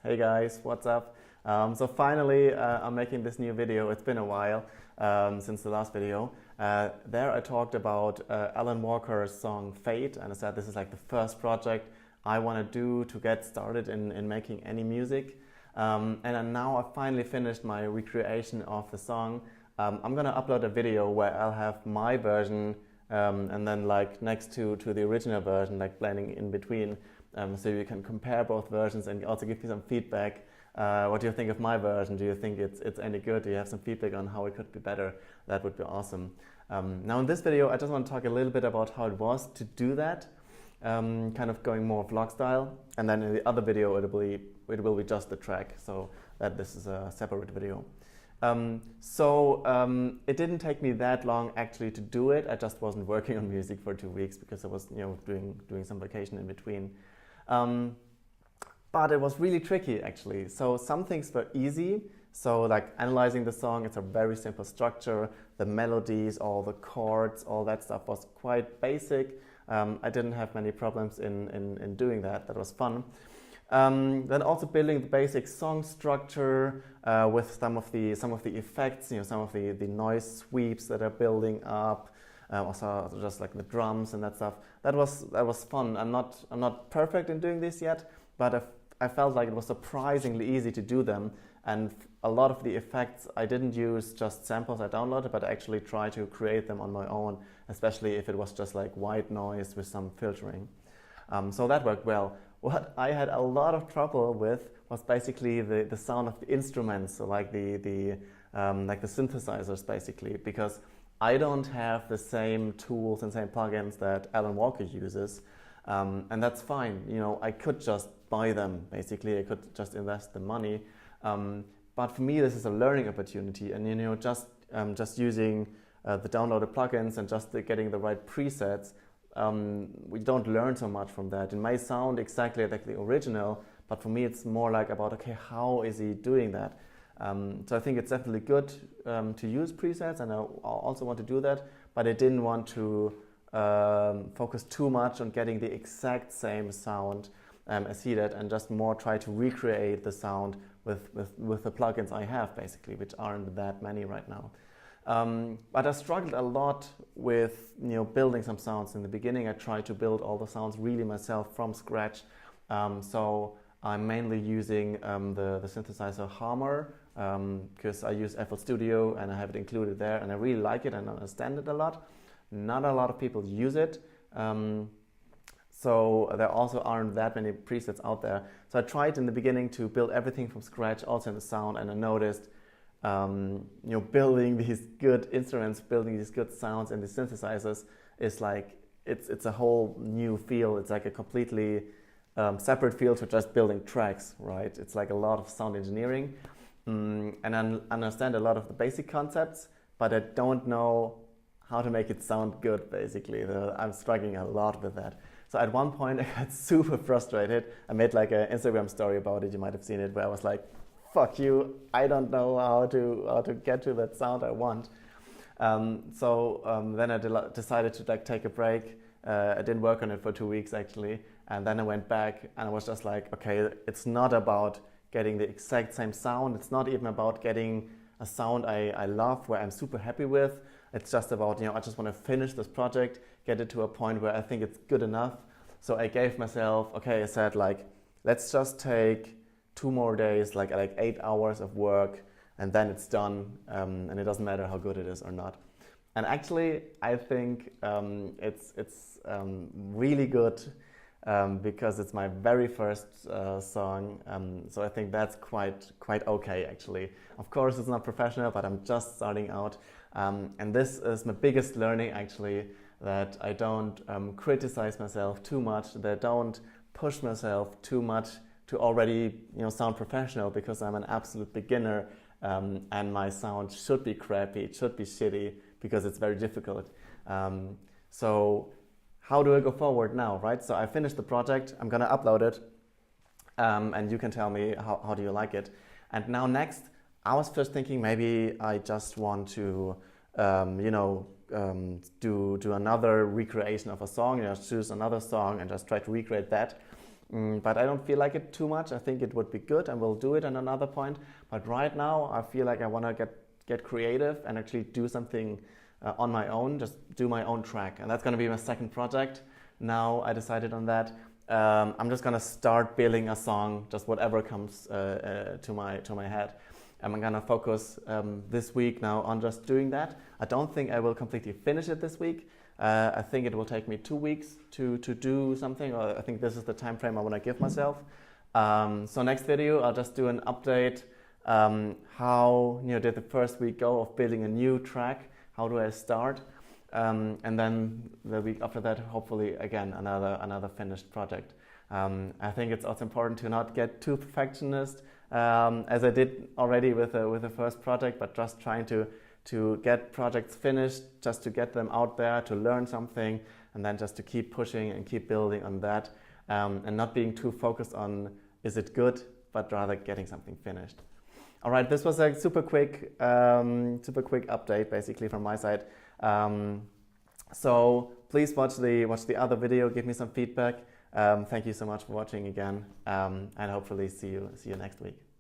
Hey guys, what's up? So finally, I'm making this new video. It's been a while since the last video. There I talked about Alan Walker's song Fate, and I said this is like the first project I want to do to get started in making any music. And then now I finally finished my recreation of the song. I'm gonna upload a video where I'll have my version and then like next to the original version, like blending in between. So you can compare both versions and also give me some feedback. What do you think of my version? Do you think it's any good? Do you have some feedback on how it could be better? That would be awesome. Now in this video, I just want to talk a little bit about how it was to do that, kind of going more vlog style. And then in the other video, it will be just the track, so that this is a separate video. It didn't take me that long actually to do it. I just wasn't working on music for 2 weeks because I was, doing some vacation in between. But it was really tricky actually. So some things were easy. So like analyzing the song, it's a very simple structure. The melodies, all the chords, all that stuff was quite basic. I didn't have many problems in doing that. That was fun. Then also building the basic song structure with some of the effects, some of the noise sweeps that are building up. Also just like the drums and that stuff. That was fun. I'm not perfect in doing this yet, but I felt like it was surprisingly easy to do them. And a lot of the effects I didn't use just samples I downloaded, but I actually tried to create them on my own, especially if it was just like white noise with some filtering. So that worked well. What I had a lot of trouble with was basically the sound of the instruments, so like the synthesizers basically, because I don't have the same tools and same plugins that Alan Walker uses, and that's fine. I could just buy them basically. I could just invest the money, but for me this is a learning opportunity, and just using the downloaded plugins and just getting the right presets. We don't learn so much from that. It may sound exactly like the original, but for me it's more like about, okay, how is he doing that? So I think it's definitely good to use presets, and I also want to do that, but I didn't want to focus too much on getting the exact same sound as he did, and just more try to recreate the sound with the plugins I have basically, which aren't that many right now. But I struggled a lot with building some sounds. In the beginning I tried to build all the sounds really myself from scratch. So I'm mainly using the synthesizer Hammer because I use FL Studio and I have it included there, and I really like it and understand it a lot. Not a lot of people use it. So there also aren't that many presets out there. So I tried in the beginning to build everything from scratch, also in the sound, and I noticed building these good instruments, building these good sounds in the synthesizers is like, it's a whole new field. It's like a completely separate field to just building tracks, right? It's like a lot of sound engineering, and I understand a lot of the basic concepts, but I don't know how to make it sound good, basically. I'm struggling a lot with that. So at one point I got super frustrated. I made like an Instagram story about it, you might have seen it, where I was like, fuck you, I don't know how to get to that sound I want. Then I decided to take a break. I didn't work on it for 2 weeks actually, and then I went back and I was just like, okay, it's not about getting the exact same sound. It's not even about getting a sound I love, where I'm super happy with. It's just about, I just want to finish this project, get it to a point where I think it's good enough. So I gave myself, I said like, let's just take 2 more days, like 8 hours of work, and then it's done, and it doesn't matter how good it is or not. And actually, I think it's really good because it's my very first song. So I think that's quite okay actually. Of course, it's not professional, but I'm just starting out, and this is my biggest learning actually. That I don't criticize myself too much. That I don't push myself too much to already sound professional, because I'm an absolute beginner, and my sound should be crappy, it should be shitty, because it's very difficult. So how do I go forward now, right? So I finished the project, I'm gonna upload it, and you can tell me how do you like it. And now next, I was first thinking maybe I just want to do another recreation of a song, choose another song and just try to recreate that. but I don't feel like it too much. I think it would be good and we'll do it at another point. But right now I feel like I want to get creative and actually do something on my own, just do my own track. And that's going to be my second project. Now I decided on that. I'm just going to start building a song, just whatever comes to my head. I'm going to focus this week now on just doing that. I don't think I will completely finish it this week. I think it will take me 2 weeks to do something, or I think this is the time frame I want to give myself. So next video, I'll just do an update. How did the first week go of building a new track? How do I start? And then the week after that, hopefully again another finished project. I think it's also important to not get too perfectionist, as I did already with the first project, but just trying to get projects finished, just to get them out there, to learn something, and then just to keep pushing and keep building on that, and not being too focused on is it good, but rather getting something finished. All right, this was a super quick update basically from my side. So please watch the other video, give me some feedback. Thank you so much for watching again, and hopefully see you next week.